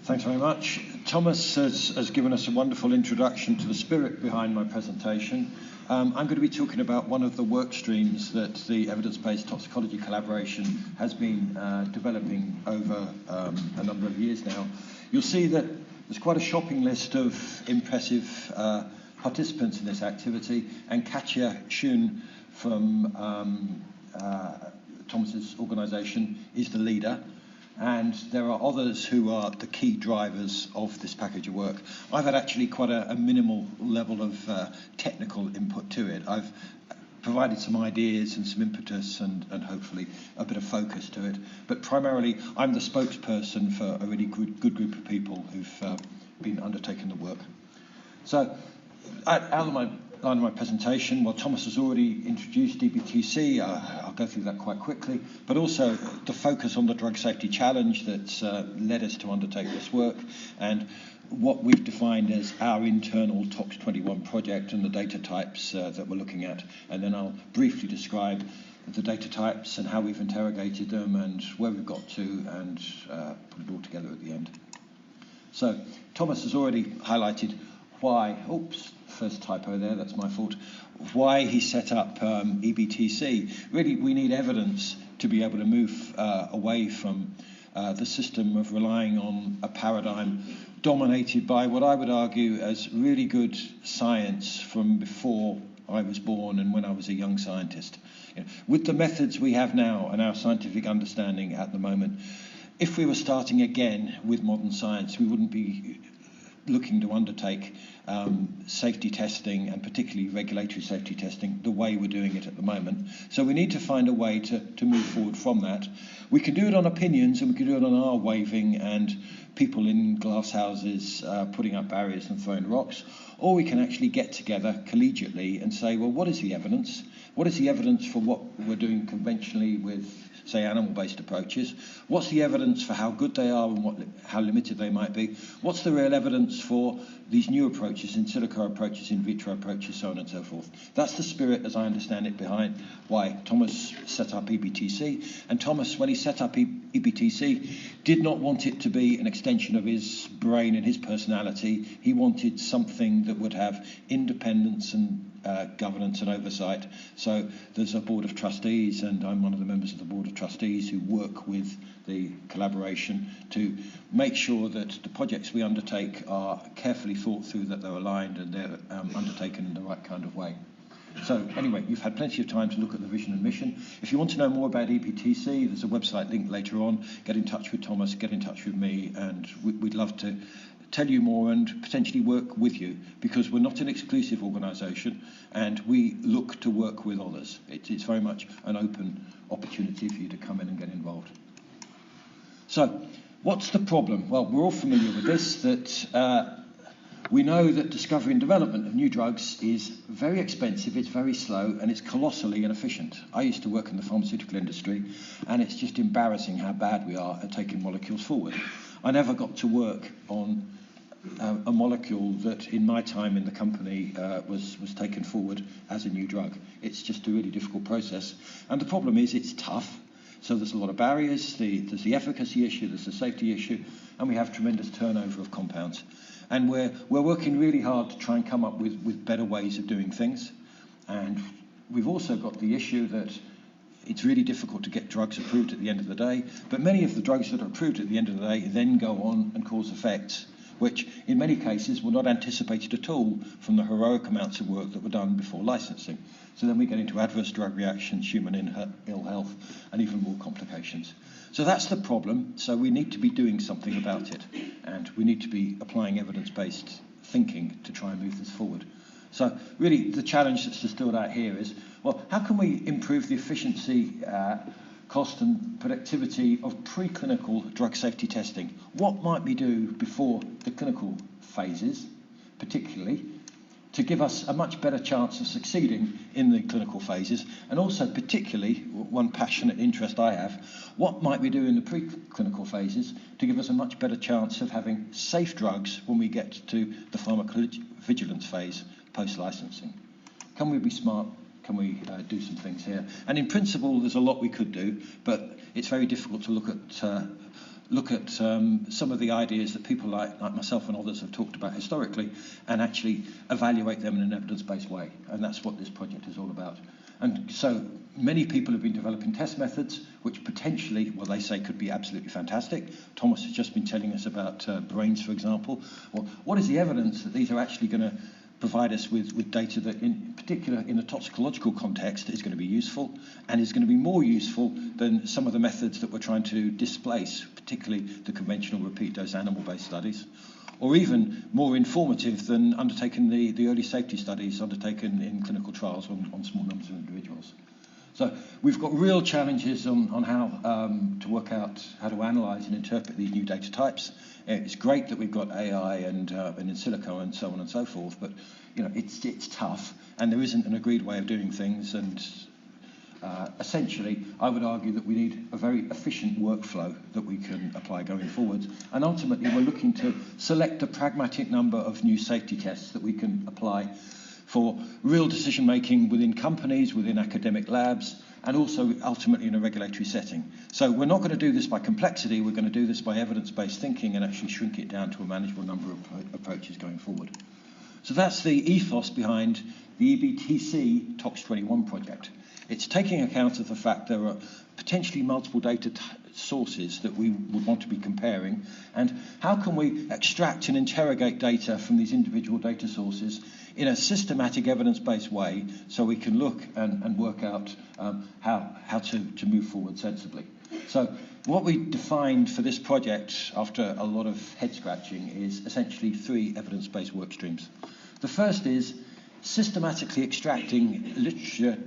Thanks very much. Thomas has given us a wonderful introduction to the spirit behind my presentation. I'm going to be talking about one of the work streams that the evidence-based toxicology collaboration has been developing over a number of years now. You'll see that there's quite a shopping list of impressive participants in this activity, and Katja Schön from Thomas's organisation is the leader. And there are others who are the key drivers of this package of work. I've had actually quite a minimal level of technical input to it. I've provided some ideas and some impetus and hopefully a bit of focus to it. But primarily, I'm the spokesperson for a really good group of people who've been undertaking the work. So, out of my presentation, well, Thomas has already introduced DBTC. I'll go through that quite quickly, but also the focus on the drug safety challenge that's led us to undertake this work, and what we've defined as our internal TOX21 project and the data types that we're looking at. And then I'll briefly describe the data types and how we've interrogated them and where we've got to, and put it all together at the end. So Thomas has already highlighted why, first typo there, that's my fault, why he set up EBTC. Really, we need evidence to be able to move away from the system of relying on a paradigm dominated by what I would argue as really good science from before I was born and when I was a young scientist. You know, with the methods we have now and our scientific understanding at the moment, if we were starting again with modern science, we wouldn't be looking to undertake safety testing, and particularly regulatory safety testing, the way we're doing it at the moment. So we need to find a way to move forward from that. We can do it on opinions, and we can do it on our waving and people in glass houses putting up barriers and throwing rocks, or we can actually get together collegiately and say, well, what is the evidence? What is the evidence for what we're doing conventionally with, say, animal-based approaches? What's the evidence for how good they are and how limited they might be? What's the real evidence for these new approaches, in silico approaches, in vitro approaches, so on and so forth? That's the spirit, as I understand it, behind why Thomas set up EBTC. And Thomas, when he set up EBTC, did not want it to be an extension of his brain and his personality. He wanted something that would have independence and governance and oversight. So there's a board of trustees, and I'm one of the members of the board of trustees who work with the collaboration to make sure that the projects we undertake are carefully thought through, that they're aligned and they're undertaken in the right kind of way. So anyway, you've had plenty of time to look at the vision and mission. If you want to know more about EBTC, there's a website link later on. Get in touch with Thomas, get in touch with me, and we'd love to tell you more and potentially work with you, because we're not an exclusive organisation and we look to work with others. It's very much an open opportunity for you to come in and get involved. So, what's the problem? Well, we're all familiar with this, that we know that discovery and development of new drugs is very expensive, it's very slow, and it's colossally inefficient. I used to work in the pharmaceutical industry, and it's just embarrassing how bad we are at taking molecules forward. I never got to work on a molecule that in my time in the company was taken forward as a new drug. It's just a really difficult process. And the problem is it's tough. So there's a lot of barriers. There's the efficacy issue, there's the safety issue, and we have tremendous turnover of compounds. And we're working really hard to try and come up with better ways of doing things. And we've also got the issue that it's really difficult to get drugs approved at the end of the day, but many of the drugs that are approved at the end of the day then go on and cause effects, which in many cases were not anticipated at all from the heroic amounts of work that were done before licensing. So then we get into adverse drug reactions, human ill health, and even more complications. So that's the problem. So we need to be doing something about it, and we need to be applying evidence-based thinking to try and move this forward. So really the challenge that's distilled out here is, well, how can we improve the efficiency, cost and productivity of preclinical drug safety testing? What might we do before the clinical phases, particularly, to give us a much better chance of succeeding in the clinical phases? And also, particularly, one passionate interest I have, what might we do in the preclinical phases to give us a much better chance of having safe drugs when we get to the pharmacovigilance phase post-licensing? Can we be smart? Can we do some things here? And in principle, there's a lot we could do, but it's very difficult to look at look at some of the ideas that people like myself and others have talked about historically and actually evaluate them in an evidence-based way. And that's what this project is all about. And so many people have been developing test methods which potentially, well, they say could be absolutely fantastic. Thomas has just been telling us about brains, for example. Well, what is the evidence that these are actually going to provide us with data that, in particular in a toxicological context, is going to be useful and is going to be more useful than some of the methods that we're trying to displace, particularly the conventional repeat dose animal-based studies, or even more informative than undertaking the early safety studies undertaken in clinical trials on small numbers of individuals. So we've got real challenges on how to work out how to analyse and interpret these new data types. It's great that we've got AI and in silico and so on and so forth, but it's tough, and there isn't an agreed way of doing things. And essentially, I would argue that we need a very efficient workflow that we can apply going forward. And ultimately, we're looking to select a pragmatic number of new safety tests that we can apply for real decision making within companies, within academic labs, and also ultimately in a regulatory setting. So we're not going to do this by complexity, we're going to do this by evidence-based thinking and actually shrink it down to a manageable number of approaches going forward. So that's the ethos behind the EBTC TOX21 project. It's taking account of the fact there are potentially multiple data sources that we would want to be comparing, and how can we extract and interrogate data from these individual data sources in a systematic evidence-based way so we can look and work out how to move forward sensibly. So what we defined for this project after a lot of head scratching is essentially 3 evidence-based work streams. The first is systematically extracting literature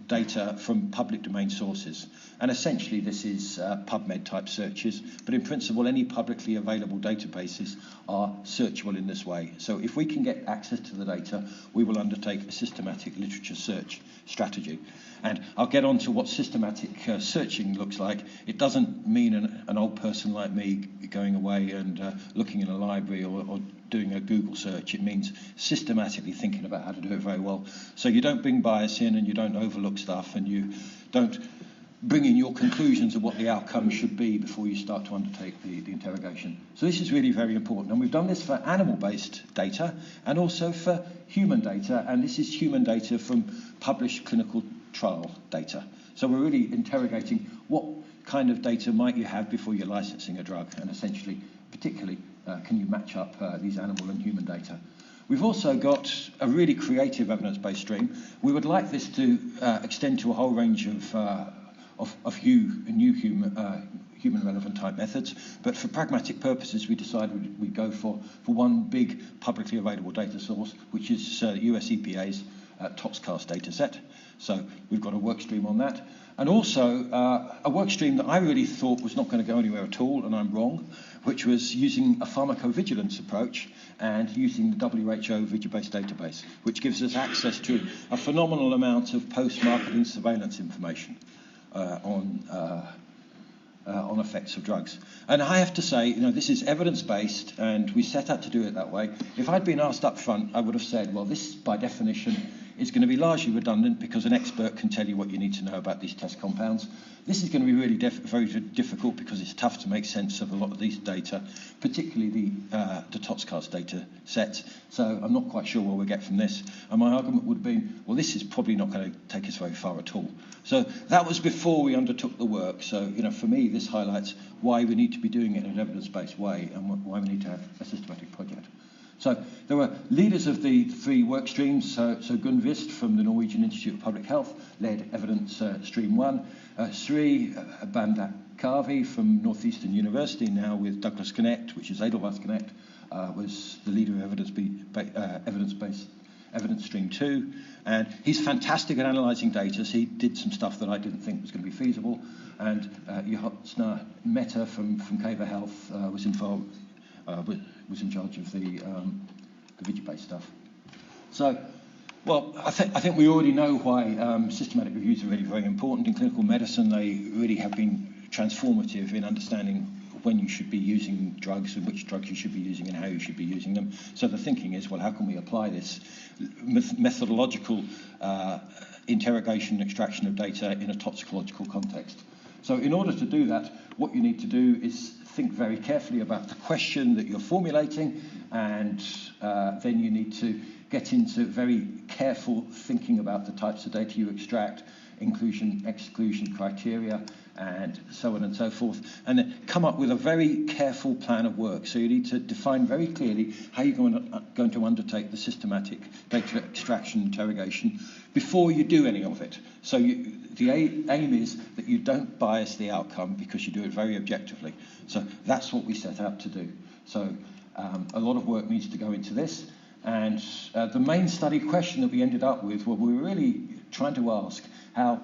data from public domain sources. And essentially this is PubMed type searches, but in principle any publicly available databases are searchable in this way. So if we can get access to the data, we will undertake a systematic literature search strategy. And I'll get on to what systematic searching looks like. It doesn't mean an old person like me going away and looking in a library or doing a Google search. It means systematically thinking about how to do it very well. So you don't bring bias in and you don't overlook stuff and you don't bring in your conclusions of what the outcome should be before you start to undertake the interrogation. So this is really very important. And we've done this for animal-based data and also for human data. And this is human data from published clinical trial data. So we're really interrogating what kind of data might you have before you're licensing a drug, and essentially, particularly, can you match up these animal and human data. We've also got a really creative evidence-based stream. We would like this to extend to a whole range of new human relevant type methods, but for pragmatic purposes we decided we'd go for one big publicly available data source, which is US EPA's ToxCast data set. So we've got a work stream on that. And also a work stream that I really thought was not going to go anywhere at all, and I'm wrong, which was using a pharmacovigilance approach and using the WHO video-based database, which gives us access to a phenomenal amount of post-marketing surveillance information on effects of drugs. And I have to say, this is evidence-based, and we set out to do it that way. If I'd been asked up front, I would have said, well, this, by definition, is going to be largely redundant because an expert can tell you what you need to know about these test compounds. This is going to be really very difficult because it's tough to make sense of a lot of these data, particularly the ToxCast data set. So I'm not quite sure where we'll get from this. And my argument would be, well, this is probably not going to take us very far at all. So that was before we undertook the work. So, for me, this highlights why we need to be doing it in an evidence-based way and why we need to have a systematic project. So there were leaders of the 3 work streams. So Gunn Vist from the Norwegian Institute of Public Health led evidence stream 1. Sri Bandakavi from Northeastern University, now with Douglas Connect, which is Edelweiss Connect, was the leader of evidence stream 2. And he's fantastic at analysing data. So he did some stuff that I didn't think was going to be feasible. And Johansna Mehta from Caver Health was in charge of the video-based stuff. So, well, I think we already know why systematic reviews are really very important in clinical medicine. They really have been transformative in understanding when you should be using drugs and which drugs you should be using and how you should be using them. So the thinking is, well, how can we apply this methodological interrogation and extraction of data in a toxicological context? So in order to do that, what you need to do is think very carefully about the question that you're formulating, and then you need to get into very careful thinking about the types of data you extract, inclusion, exclusion criteria, and so on and so forth, and then come up with a very careful plan of work. So you need to define very clearly how you're going to undertake the systematic data extraction interrogation before you do any of it. So the aim is that you don't bias the outcome because you do it very objectively. So that's what we set out to do. So a lot of work needs to go into this. And the main study question that we ended up with, well, we were really trying to ask how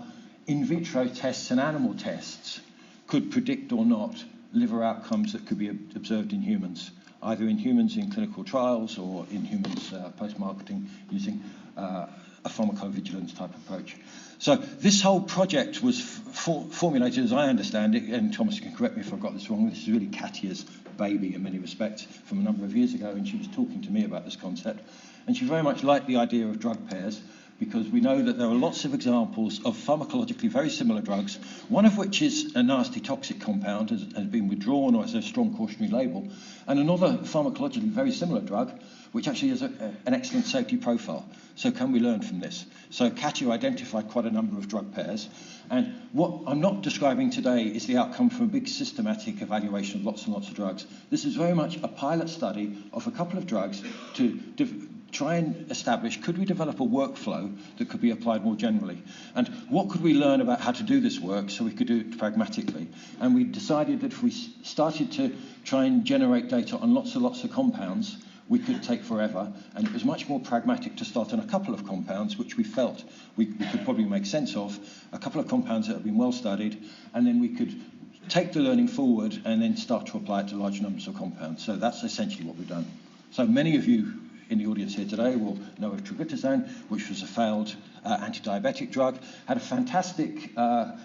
in vitro tests and animal tests could predict or not liver outcomes that could be observed in humans, either in humans in clinical trials or in humans post-marketing using a pharmacovigilance type approach. So this whole project was formulated, as I understand it, and Thomas can correct me if I've got this wrong, this is really Katya's baby in many respects from a number of years ago, and she was talking to me about this concept. And she very much liked the idea of drug pairs, because we know that there are lots of examples of pharmacologically very similar drugs, one of which is a nasty toxic compound, has been withdrawn or has a strong cautionary label, and another pharmacologically very similar drug, which actually has an excellent safety profile. So can we learn from this? So Katya identified quite a number of drug pairs, and what I'm not describing today is the outcome from a big systematic evaluation of lots and lots of drugs. This is very much a pilot study of a couple of drugs to try and establish, could we develop a workflow that could be applied more generally? And what could we learn about how to do this work so we could do it pragmatically? And we decided that if we started to try and generate data on lots and lots of compounds, we could take forever, and it was much more pragmatic to start on a couple of compounds which we felt we could probably make sense of, a couple of compounds that have been well studied, and then we could take the learning forward and then start to apply it to large numbers of compounds. So that's essentially what we've done. So many of you in the audience here today will know of triglycerin, which was a failed anti-diabetic drug, had a fantastic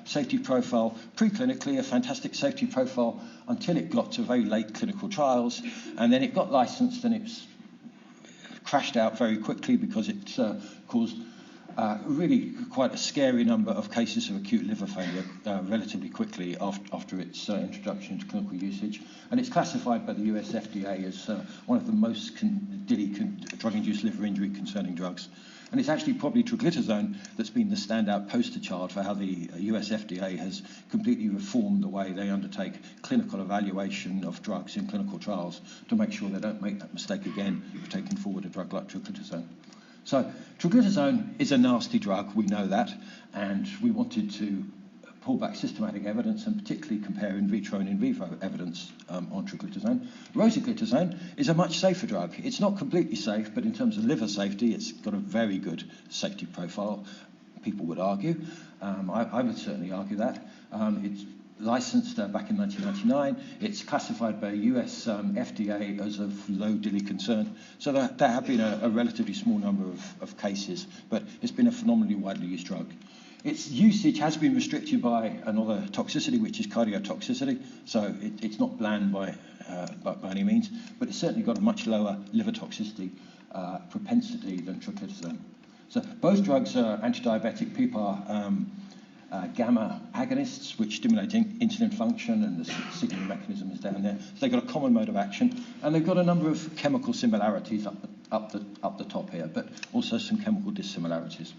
safety profile preclinically, a fantastic safety profile until it got to very late clinical trials, and then it got licensed and it's crashed out very quickly because it caused really quite a scary number of cases of acute liver failure relatively quickly after its introduction into clinical usage. And it's classified by the US FDA as one of the most drug-induced liver injury concerning drugs. And it's actually probably triglycerin that's been the standout poster child for how the US FDA has completely reformed the way they undertake clinical evaluation of drugs in clinical trials to make sure they don't make that mistake again of taking forward a drug like triglycerin. So triglycerin is a nasty drug, we know that, and we wanted to pull back systematic evidence and particularly compare in vitro and in vivo evidence on triglycerin. Rosiglitazone is a much safer drug. It's not completely safe, but in terms of liver safety, it's got a very good safety profile, people would argue. I would certainly argue that. It's licensed back in 1999. It's classified by US FDA as of low DILI concern. So there have been a relatively small number of cases, but it's been a phenomenally widely used drug. Its usage has been restricted by another toxicity, which is cardiotoxicity. So it's not bland by any means, but it's certainly got a much lower liver toxicity propensity than triglycerin. So both drugs are anti-diabetic. People are gamma agonists, which stimulate insulin function, and the signaling mechanism is down there. So they've got a common mode of action, and they've got a number of chemical similarities up the top here, but also some chemical dissimilarities.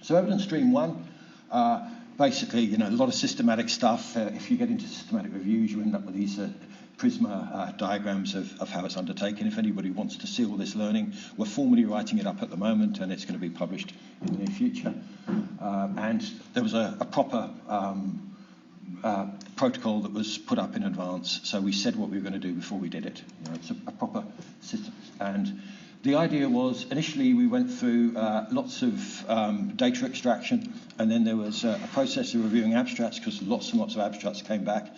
So evidence stream one, basically, a lot of systematic stuff. If you get into systematic reviews, you end up with these Prisma diagrams of how it's undertaken. If anybody wants to see all this learning, we're formally writing it up at the moment, and it's going to be published in the near future. And there was a proper protocol that was put up in advance, so we said what we were going to do before we did it. It's a proper system. And the idea was, initially we went through lots of data extraction, and then there was a process of reviewing abstracts, because lots and lots of abstracts came back.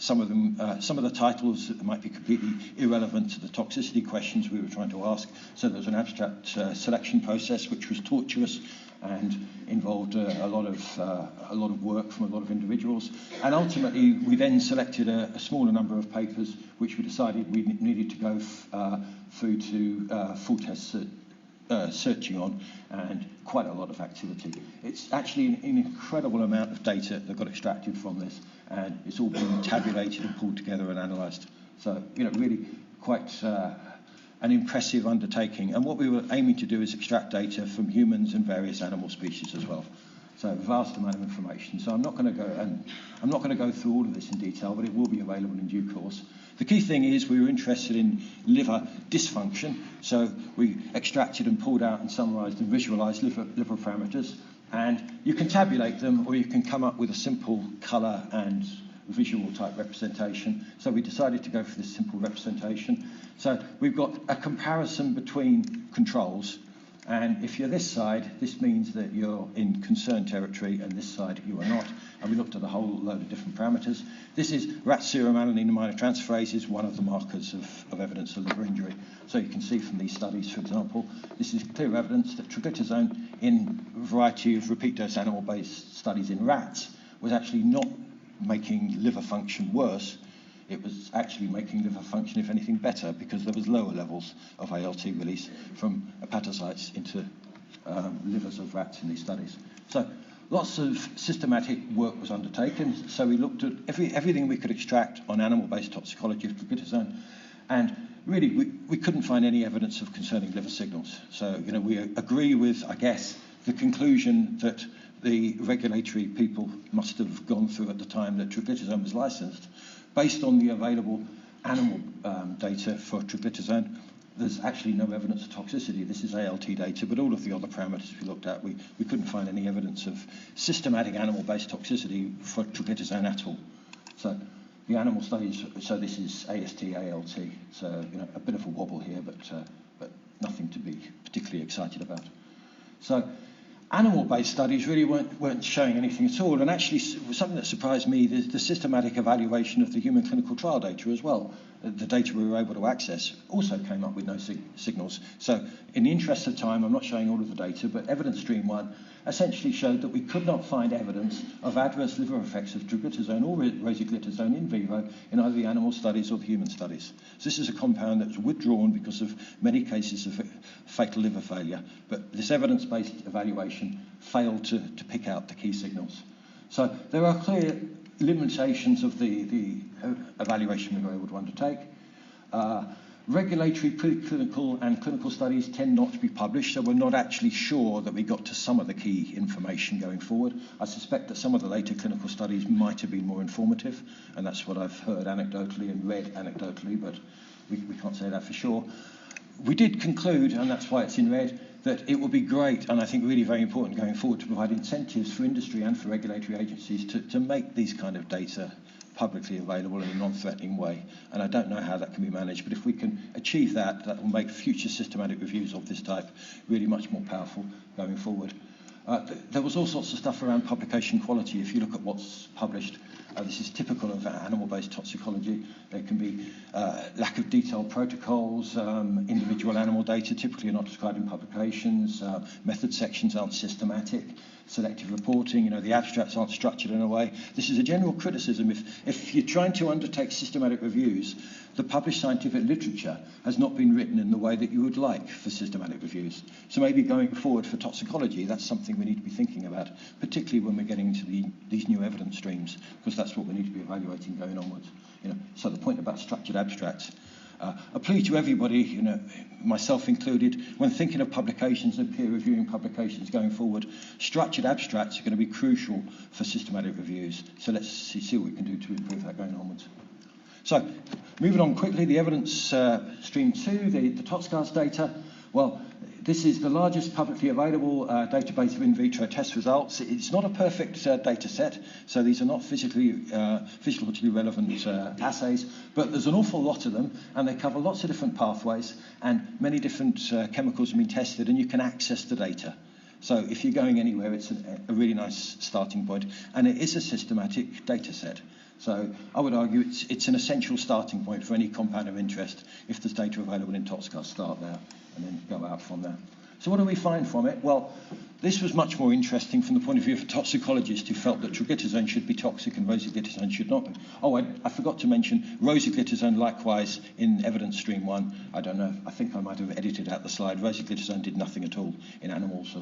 Some of them, some of the titles might be completely irrelevant to the toxicity questions we were trying to ask. So there was an abstract selection process, which was tortuous and involved a lot of work from a lot of individuals. And ultimately, we then selected a smaller number of papers, which we decided we needed to go through to full test searching on, and quite a lot of activity. It's actually an incredible amount of data that got extracted from this, and it's all been tabulated and pulled together and analysed. So, really quite an impressive undertaking. And what we were aiming to do is extract data from humans and various animal species as well. So, a vast amount of information. So I'm not going to go through all of this in detail, but it will be available in due course. The key thing is we were interested in liver dysfunction, so we extracted and pulled out and summarised and visualised liver parameters, and you can tabulate them or you can come up with a simple colour and visual type representation. So we decided to go for this simple representation. So we've got a comparison between controls, and if you're this side, this means that you're in concern territory, and this side you are not. And we looked at a whole load of different parameters. This is rat serum alanine aminotransferases, one of the markers of evidence of liver injury. So you can see from these studies, for example, this is clear evidence that triglyceridone in a variety of repeat dose animal-based studies in rats was actually not making liver function worse. It was actually making liver function, if anything, better, because there was lower levels of ALT release from hepatocytes into livers of rats in these studies. So lots of systematic work was undertaken. So we looked at everything we could extract on animal-based toxicology of triglyceridone, and really we couldn't find any evidence of concerning liver signals. So we agree with, I guess, the conclusion that the regulatory people must have gone through at the time that triglyceridone was licensed. Based on the available animal data for triglyceridone, there's actually no evidence of toxicity. This is ALT data, but all of the other parameters we looked at, we couldn't find any evidence of systematic animal-based toxicity for triglyceridone at all. So the animal studies, so this is AST, ALT, so a bit of a wobble here, but nothing to be particularly excited about. So animal-based studies really weren't showing anything at all, and actually something that surprised me is the systematic evaluation of the human clinical trial data as well. The data we were able to access also came up with no signals. So in the interest of time, I'm not showing all of the data, but evidence stream 1 essentially showed that we could not find evidence of adverse liver effects of triglyceridone or rosiglitazone in vivo in either the animal studies or the human studies. So this is a compound that was withdrawn because of many cases of fatal liver failure, but this evidence-based evaluation failed to pick out the key signals. So there are clear limitations of the evaluation we were able to undertake. Regulatory preclinical and clinical studies tend not to be published, so we're not actually sure that we got to some of the key information going forward. I suspect that some of the later clinical studies might have been more informative, and that's what I've heard anecdotally and read anecdotally, but we can't say that for sure. We did conclude, and that's why it's in red, that it would be great, and I think really very important going forward, to provide incentives for industry and for regulatory agencies to make these kind of data publicly available in a non-threatening way. And I don't know how that can be managed, but if we can achieve that, that will make future systematic reviews of this type really much more powerful going forward. There was all sorts of stuff around publication quality. If you look at what's published, this is typical of animal-based toxicology. There can be lack of detailed protocols, individual animal data typically are not described in publications, method sections aren't systematic, selective reporting, the abstracts aren't structured in a way. This is a general criticism. If you're trying to undertake systematic reviews, the published scientific literature has not been written in the way that you would like for systematic reviews. So maybe going forward for toxicology, that's something we need to be thinking about, particularly when we're getting into these new evidence streams, because that's what we need to be evaluating going onwards. So the point about structured abstracts. A plea to everybody, myself included, when thinking of publications and peer reviewing publications going forward, structured abstracts are going to be crucial for systematic reviews. So let's see what we can do to improve that going onwards. So moving on quickly, the evidence stream 2, the ToxCars data. Well, this is the largest publicly available database of in vitro test results. It's not a perfect data set, so these are not physiologically relevant assays, but there's an awful lot of them, and they cover lots of different pathways, and many different chemicals have been tested, and you can access the data. So if you're going anywhere, it's a really nice starting point, and it is a systematic data set. So I would argue it's an essential starting point for any compound of interest. If there's data available in ToxCars, start there and then go out from there. So what do we find from it? Well, this was much more interesting from the point of view of a toxicologist who felt that troglitazone should be toxic and rosiglitazone should not be. Oh, I forgot to mention rosiglitazone likewise in evidence stream 1. I don't know, I think I might have edited out the slide. Rosiglitazone did nothing at all in animals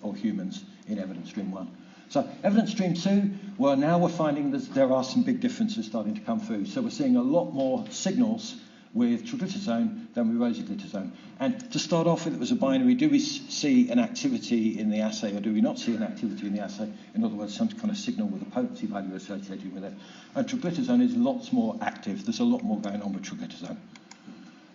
or humans in evidence stream 1. So evidence stream 2, well, now we're finding that there are some big differences starting to come through. So we're seeing a lot more signals with troglitazone than with rosiglitazone. And to start off with, it was a binary. Do we see an activity in the assay or do we not see an activity in the assay? In other words, some kind of signal with a potency value associated with it. And troglitazone is lots more active. There's a lot more going on with troglitazone.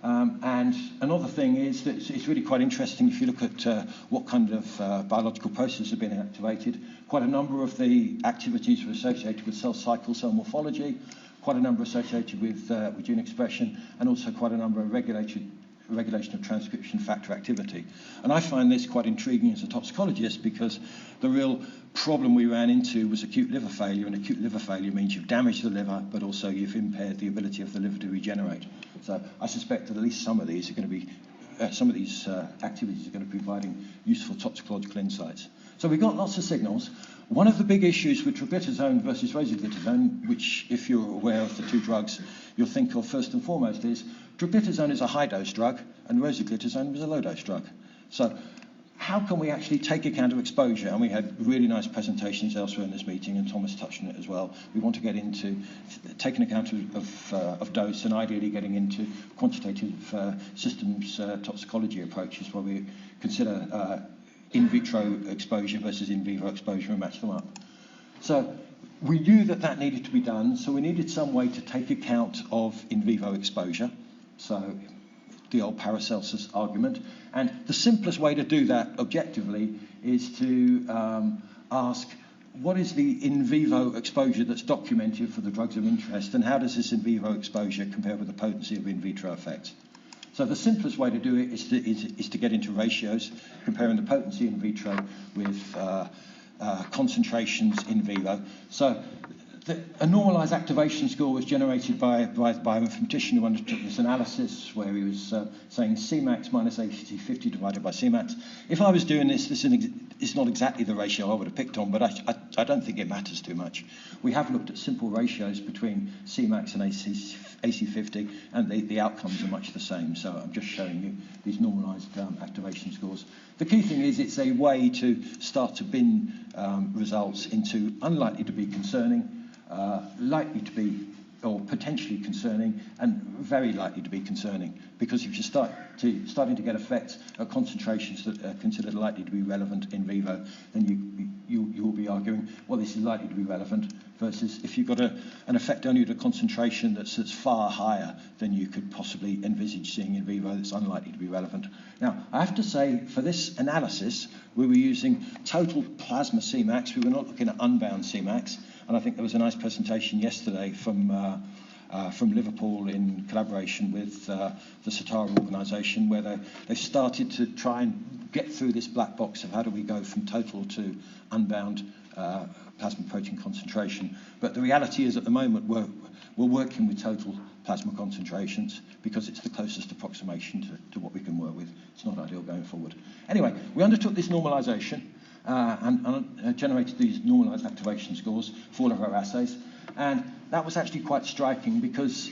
And another thing is that it's really quite interesting if you look at what kind of biological processes have been activated. Quite a number of the activities were associated with cell cycle, cell morphology, quite a number associated with gene expression, and also quite a number of regulation of transcription factor activity. And I find this quite intriguing as a toxicologist because the real problem we ran into was acute liver failure, and acute liver failure means you've damaged the liver, but also you've impaired the ability of the liver to regenerate. So I suspect that at least some of these are going to be, activities are going to be providing useful toxicological insights. So we've got lots of signals. One of the big issues with troglitazone versus rosiglitazone, which if you're aware of the two drugs, you'll think of first and foremost is troglitazone is a high-dose drug and rosiglitazone is a low-dose drug. So how can we actually take account of exposure? And we had really nice presentations elsewhere in this meeting, and Thomas touched on it as well. We want to get into taking account of dose and ideally getting into quantitative systems toxicology approaches where we consider in vitro exposure versus in vivo exposure and match them up. So we knew that that needed to be done, so we needed some way to take account of in vivo exposure. So the old Paracelsus argument. And the simplest way to do that objectively is to ask, what is the in vivo exposure that's documented for the drugs of interest, and how does this in vivo exposure compare with the potency of in vitro effects? So the simplest way to do it is to get into ratios, comparing the potency in vitro with concentrations in vivo. So a normalized activation score was generated by a bioinformatician who undertook this analysis where he was saying Cmax minus ACT50 divided by Cmax. If I was doing this is not exactly the ratio I would have picked on, but I don't think it matters too much. We have looked at simple ratios between Cmax and AC50, and the outcomes are much the same. So I'm just showing you these normalized activation scores. The key thing is it's a way to start to bin results into unlikely to be concerning, likely to be or potentially concerning, and very likely to be concerning, because if you're starting to get effects at concentrations that are considered likely to be relevant in vivo, then you will be arguing, well, this is likely to be relevant, versus if you've got an effect only at a concentration that's far higher than you could possibly envisage seeing in vivo, that's unlikely to be relevant. Now, I have to say, for this analysis, we were using total plasma Cmax. We were not looking at unbound Cmax. And I think there was a nice presentation yesterday from Liverpool in collaboration with the Satara organisation, where they've started to try and get through this black box of how do we go from total to unbound plasma protein concentration. But the reality is at the moment we're working with total plasma concentrations because it's the closest approximation to what we can work with. It's not ideal going forward. Anyway, we undertook this normalisation. And generated these normalized activation scores for all of our assays. And that was actually quite striking because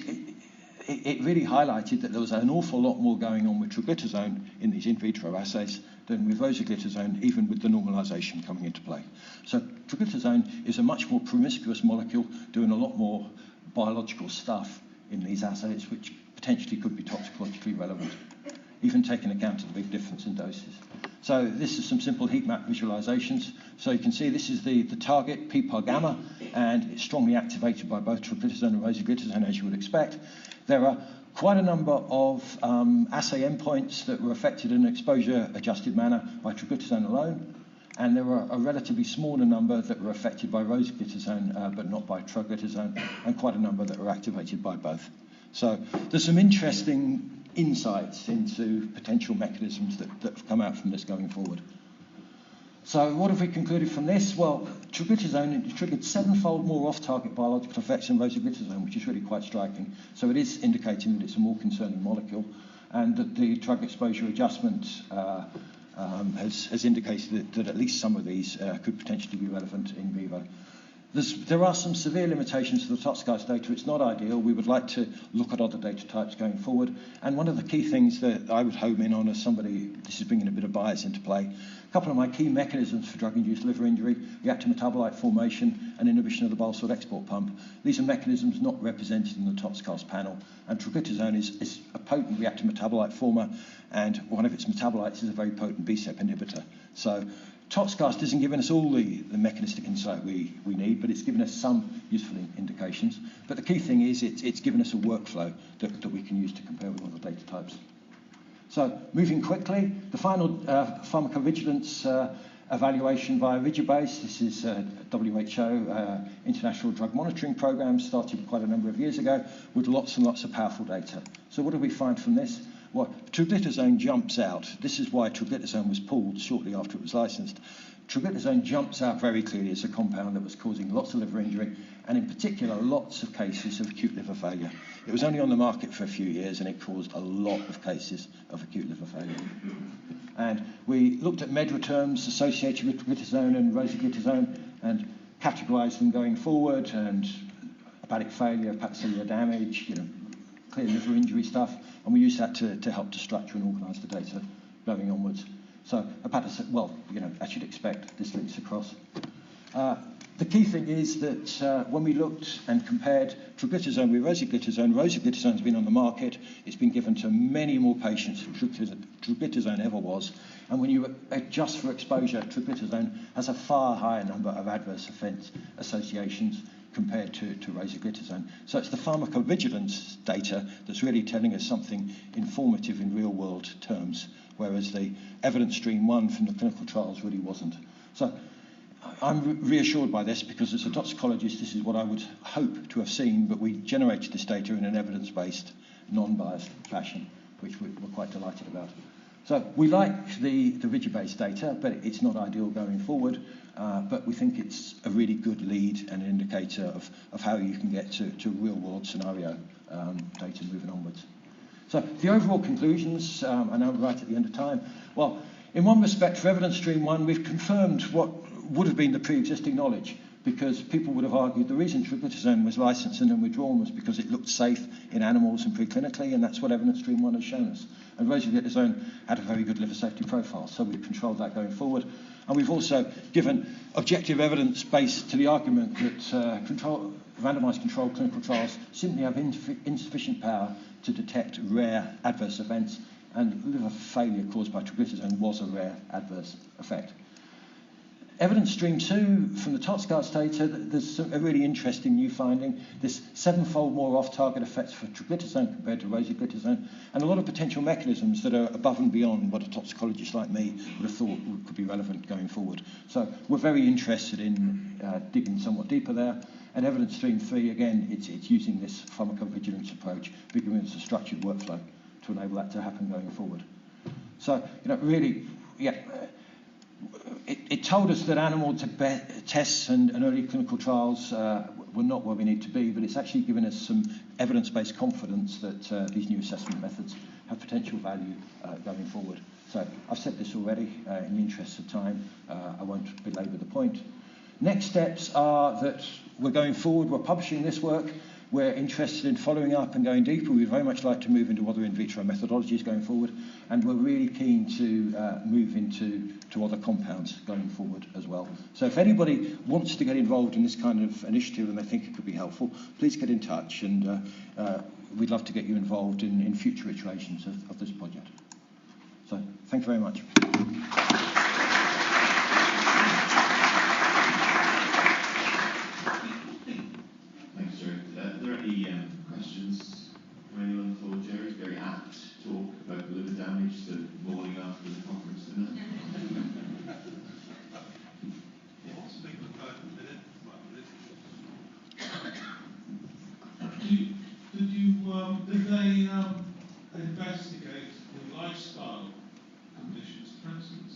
it really highlighted that there was an awful lot more going on with troglitazone in these in vitro assays than with rosiglitazone, even with the normalization coming into play. So troglitazone is a much more promiscuous molecule doing a lot more biological stuff in these assays, which potentially could be toxicologically relevant, even taking account of the big difference in doses. So this is some simple heat map visualizations. So you can see this is the target, PPAR gamma, and it's strongly activated by both troglitazone and rosiglitazone, as you would expect. There are quite a number of assay endpoints that were affected in an exposure-adjusted manner by troglitazone alone, and there were a relatively smaller number that were affected by rosiglitazone, but not by troglitazone, and quite a number that were activated by both. So there's some interesting insights into potential mechanisms that have come out from this going forward. So what have we concluded from this? Well, troglitazone triggered 7-fold more off-target biological effects than rosiglitazone, which is really quite striking. So it is indicating that it's a more concerning molecule. and that the drug exposure adjustment has indicated that at least some of these could potentially be relevant in vivo. There are some severe limitations to the toxicology data. It's not ideal. We would like to look at other data types going forward. And one of the key things that I would home in on as somebody, this is bringing a bit of bias into play, a couple of my key mechanisms for drug-induced liver injury, reactive metabolite formation and inhibition of the bile salt export pump. These are mechanisms not represented in the toxicology panel. And triglyceridone is a potent reactive metabolite former, and one of its metabolites is a very potent BSEP inhibitor. So Toxcast isn't giving us all the mechanistic insight we need, but it's given us some useful indications. But the key thing is it's given us a workflow that we can use to compare with other data types. So moving quickly, the final pharmacovigilance evaluation via Rigibase. This is WHO International Drug Monitoring Program, started quite a number of years ago with lots and lots of powerful data. So what do we find from this? Well, triglyceridone jumps out. This is why triglyceridone was pulled shortly after it was licensed. Triglyceridone jumps out very clearly as a compound that was causing lots of liver injury, and in particular, lots of cases of acute liver failure. It was only on the market for a few years, and it caused a lot of cases of acute liver failure. And we looked at MEDRA terms associated with triglyceridone and rosiglitazone and categorized them going forward, and hepatic failure, hepatocellular damage, clear liver injury stuff, and we use that to help to structure and organise the data going onwards. So, as you'd expect, this links across. The key thing is that when we looked and compared triglyceridone with rosiglitazone has been on the market. It's been given to many more patients than triglyceridone ever was. And when you adjust for exposure, triglyceridone has a far higher number of adverse event associations compared to rosiglitazone. So it's the pharmacovigilance data that's really telling us something informative in real-world terms, whereas the evidence stream one from the clinical trials really wasn't. So I'm reassured by this because as a toxicologist, this is what I would hope to have seen, but we generated this data in an evidence-based, non-biased fashion, which we're quite delighted about. So we like the Rigibase data, but it's not ideal going forward. But we think it's a really good lead and an indicator of how you can get to real-world scenario data moving onwards. So the overall conclusions, I know we're right at the end of time. Well, in one respect, for evidence stream one, we've confirmed what would have been the pre-existing knowledge, because people would have argued the reason triglyceridone was licensed and then withdrawn was because it looked safe in animals and preclinically, and that's what evidence stream one has shown us. And rosiglitazone had a very good liver safety profile, so we've controlled that going forward. And we've also given objective evidence based to the argument that randomized controlled clinical trials simply have insufficient power to detect rare adverse events, and liver failure caused by triglyceridone was a rare adverse effect. Evidence stream 2 from the toxicology data, there's a really interesting new finding. There's 7-fold more off-target effects for triglyceridone compared to rosiglitazone, and a lot of potential mechanisms that are above and beyond what a toxicologist like me would have thought could be relevant going forward. So we're very interested in digging somewhat deeper there. And evidence stream 3, again, it's using this pharmacovigilance approach, giving us a structured workflow to enable that to happen going forward. So, really, it told us that animal tests and early clinical trials were not where we need to be, but it's actually given us some evidence-based confidence that these new assessment methods have potential value going forward. So I've said this already. In the interest of time, I won't belabor the point. Next steps are that we're going forward, we're publishing this work, we're interested in following up and going deeper. We'd very much like to move into other in vitro methodologies going forward, and we're really keen to move into other compounds going forward as well. So if anybody wants to get involved in this kind of initiative and they think it could be helpful, please get in touch, and we'd love to get you involved in future iterations of this project. So thank you very much. Questions from anyone for Jerry's very apt talk about liver damage the morning after the conference dinner? Did they investigate the lifestyle conditions? For instance,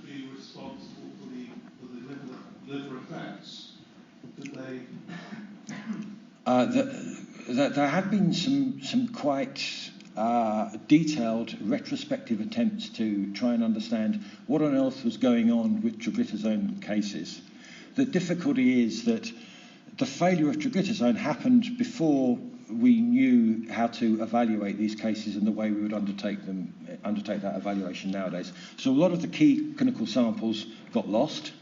be responsible for the liver effects? Did they? There have been some quite detailed retrospective attempts to try and understand what on earth was going on with triglyceridone cases. The difficulty is that the failure of triglyceridone happened before we knew how to evaluate these cases in the way we would undertake that evaluation nowadays. So a lot of the key clinical samples got lost,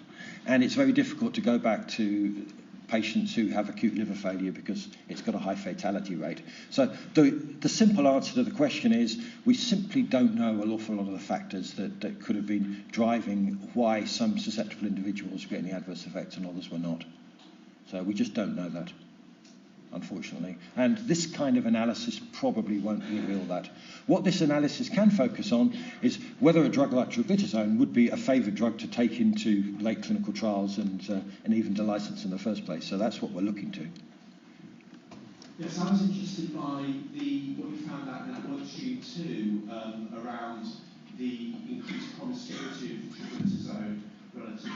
and it's very difficult to go back to patients who have acute liver failure because it's got a high fatality rate. So the simple answer to the question is we simply don't know an awful lot of the factors that could have been driving why some susceptible individuals were getting adverse effects and others were not. So we just don't know that, unfortunately. And this kind of analysis probably won't reveal that. What this analysis can focus on is whether a drug like triglyceridone would be a favoured drug to take into late clinical trials and even to license in the first place. So that's what we're looking to. Yes, I was interested by what you found out in that workstream too, around the increased promiscuity of triglyceridone relative to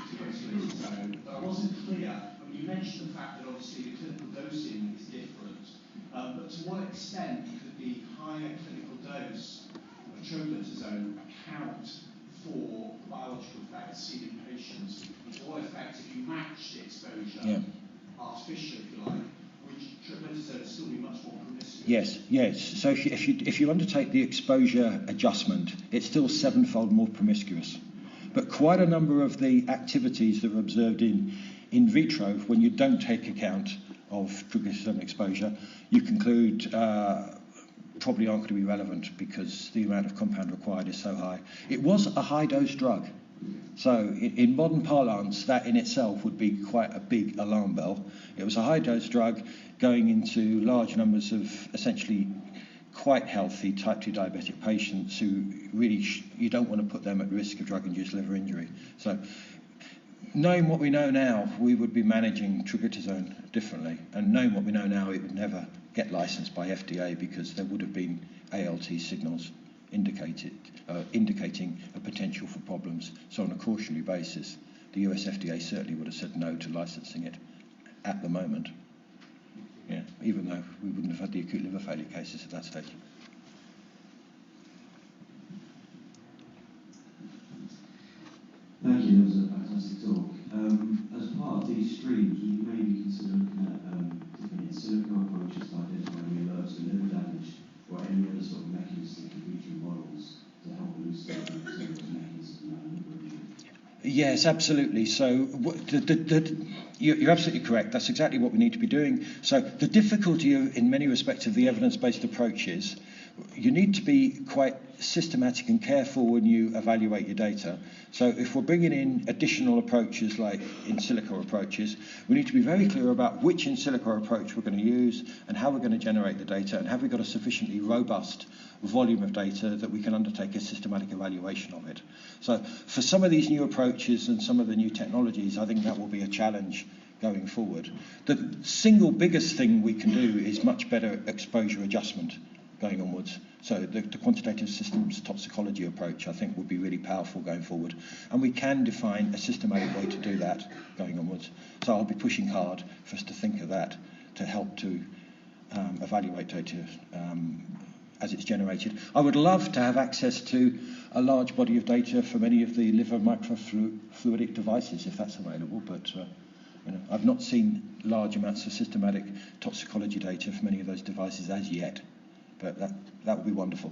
insulin. But I wasn't clear. I mean, you mentioned the fact that obviously the clinical dosing is different, but to what extent could the higher clinical dose of triglyceridone account for biological effects seen in patients? And to what effect, if you match the exposure artificially, if you like, would triglyceridone still be much more promiscuous? Yes. So if you undertake the exposure adjustment, it's still 7-fold more promiscuous. But quite a number of the activities that were observed in vitro, when you don't take account of triglyceridone exposure, you conclude probably aren't going to be relevant because the amount of compound required is so high. It was a high-dose drug. So in modern parlance, that in itself would be quite a big alarm bell. It was a high-dose drug going into large numbers of essentially quite healthy type 2 diabetic patients who really you don't want to put them at risk of drug-induced liver injury. So knowing what we know now, we would be managing triglyceridone differently. And knowing what we know now, it would never get licensed by FDA because there would have been ALT signals indicating a potential for problems. So on a cautionary basis, the US FDA certainly would have said no to licensing it at the moment. Yeah, even though we wouldn't have had the acute liver failure cases at that stage. Thank you, that was a fantastic talk. As part of these streams, would you maybe consider looking at different in silico approaches to identifying the alerts for liver damage or any other sort of mechanistic in vitro models to help elucidate some of those mechanisms around liver injury? Yes, absolutely. So you're absolutely correct. That's exactly what we need to be doing. So the difficulty in many respects of the evidence-based approach is you need to be quite systematic and careful when you evaluate your data. So if we're bringing in additional approaches like in silico approaches, we need to be very clear about which in silico approach we're going to use and how we're going to generate the data, and have we got a sufficiently robust volume of data that we can undertake a systematic evaluation of it. So for some of these new approaches and some of the new technologies, I think that will be a challenge going forward. The single biggest thing we can do is much better exposure adjustment going onwards. So the quantitative systems toxicology approach, I think, will be really powerful going forward. And we can define a systematic way to do that going onwards. So I'll be pushing hard for us to think of that to help to evaluate data as it's generated. I would love to have access to a large body of data from any of the liver microfluidic devices, if that's available, but I've not seen large amounts of systematic toxicology data from any of those devices as yet. But that would be wonderful.